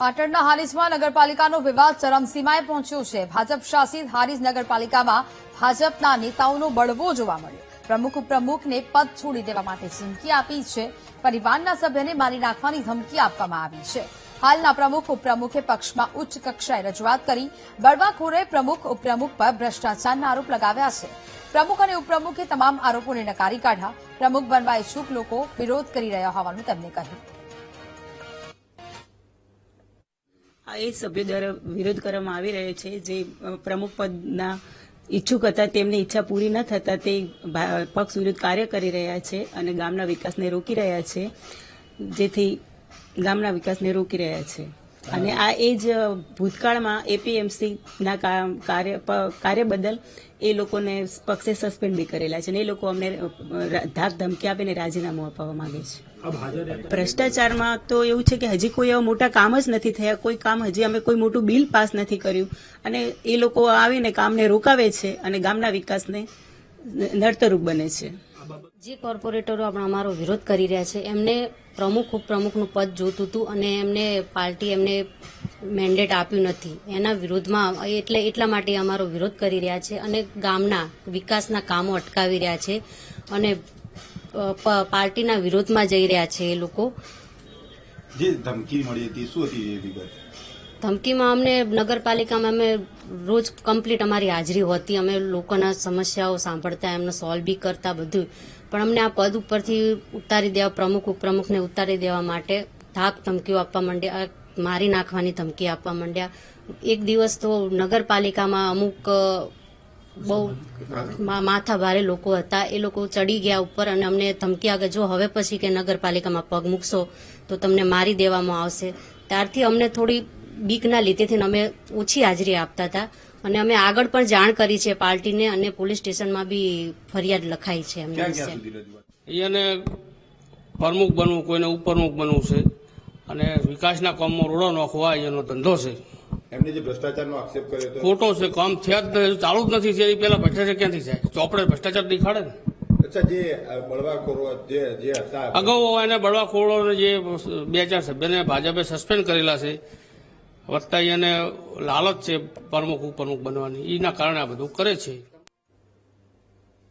પાટણના હારીજમાં નગરપાલિકાનો વિવાદ ચરમસીમાએ પહોંચ્યો છે। ભાજપ શાસિત હારીજ નગરપાલિકામાં ભાજપના નેતાઓનો બળવો જોવા મળ્યો। પ્રમુખ ઉપપ્રમુખને પદ છોડી દેવા માટે ચીમકી આપી છે। પરિવારના સભ્યને મારી નાખવાની ધમકી આપવામાં આવી છે। હાલના પ્રમુખ ઉપપ્રમુખે પક્ષમાં ઉચ્ચ કક્ષાએ રજૂઆત કરી। બળવાખોરે પ્રમુખ ઉપપ્રમુખ પર ભ્રષ્ટાચારના આરોપ લગાવ્યા છે। પ્રમુખ અને ઉપપ્રમુખે તમામ આરોપોને નકારી કાઢ્યા। પ્રમુખ બનવા ઇચ્છુક લોકો વિરોધ કરી રહ્યા હોવાનું તેમણે કહ્યું। આ એ સભ્યો દ્વારા વિરોધ કરવામાં આવી રહ્યો છે જે પ્રમુખ પદના ઈચ્છુક હતા, તેમની ઈચ્છા પૂરી ન થતા તે પક્ષ વિરુદ્ધ કાર્ય કરી રહ્યા છે અને ગામના વિકાસને રોકી રહ્યા છે, જેથી ગામના વિકાસને રોકી રહ્યા છે। અને આ એ જ ભૂતકાળમાં એપીએમસીના કાર્ય બદલ એ લોકોને પક્ષે સસ્પેન્ડ બી કરેલા છે અને એ લોકો અમને ધાક ધમકી આપીને રાજીનામું અપાવવા માંગે છે। ભ્રષ્ટાચારમાં તો એવું છે કે હજી કોઈ એવા મોટા કામ જ નથી થયા, કોઈ કામ હજી અમે કોઈ મોટું બિલ પાસ નથી કર્યું અને એ લોકો આવીને કામને રોકાવે છે અને ગામના વિકાસને નડતરરૂપ બને છે। જે કોર્પોરેટરો અમારો વિરોધ કરી રહ્યા છે એમને પ્રમુખ ઉપપ્રમુખનું પદ જોતું હતું અને એમને પાર્ટી એમને મેન્ડેટ આપ્યું નથી, એના વિરોધમાં એટલા માટે અમારો વિરોધ કરી રહ્યા છે અને ગામના વિકાસના કામો અટકાવી રહ્યા છે અને પાર્ટીના વિરોધમાં જઈ રહ્યા છે એ લોકો। જે ધમકી મળી હતી શું હતી એ વિગત? ધમકીમાં અમને નગરપાલિકામાં અમે રોજ કમ્પ્લીટ અમારી હાજરી હોતી, અમે લોકોના સમસ્યાઓ સાંભળતા, એમને સોલ્વ બી કરતા બધું, પણ અમને આ પદ ઉપરથી ઉતારી દેવા, પ્રમુખ ઉપપ્રમુખને ઉતારી દેવા માટે ધાક ધમકીઓ આપવા માંડ્યા, મારી નાખવાની ધમકી આપવા માંડ્યા। એક દિવસ તો નગરપાલિકામાં અમુક બહુ માથા ભારે લોકો હતા, એ લોકો ચડી ગયા ઉપર અને અમને ધમકી આગળ જો હવે પછી કે નગરપાલિકામાં પગ મૂકશો તો તમને મારી દેવામાં આવશે। ત્યારથી અમને થોડી બીકના લીધેથી અમે ઓછી હાજરી આપતા હતા અને અમે આગળ પણ જાણ કરી છે પાર્ટીને અને પોલીસ સ્ટેશનમાં બી ફરિયાદ લખાઈ છે એમના વિશે। એને પ્રમુખ બનવું, કોઈને ઉપપ્રમુખ બનવું છે અને વિકાસના કામમાં રોડો નાખવા એનો ધંધો છે। એમને જે ભ્રષ્ટાચારનો આક્ષેપ કર્યો હતો ખોટો છે, કામ થયા જ નથી, ચાલુ જ નથી થયા, એ પેલા ભ્રષ્ટાચાર ક્યાંથી થાય? ચોપડે ભ્રષ્ટાચાર દેખાડે ને। અચ્છા, જે બળવાખોરો જે હતા અગાઉ એને બળવાખોરોને જે 2-4 સભ્યને ભાજપે સસ્પેન્ડ કરેલા છે, વત્તા એને લાલચ છે પ્રમુખ ઉપપ્રમુખ બનવાની, એના કારણે આ બધું કરે છે।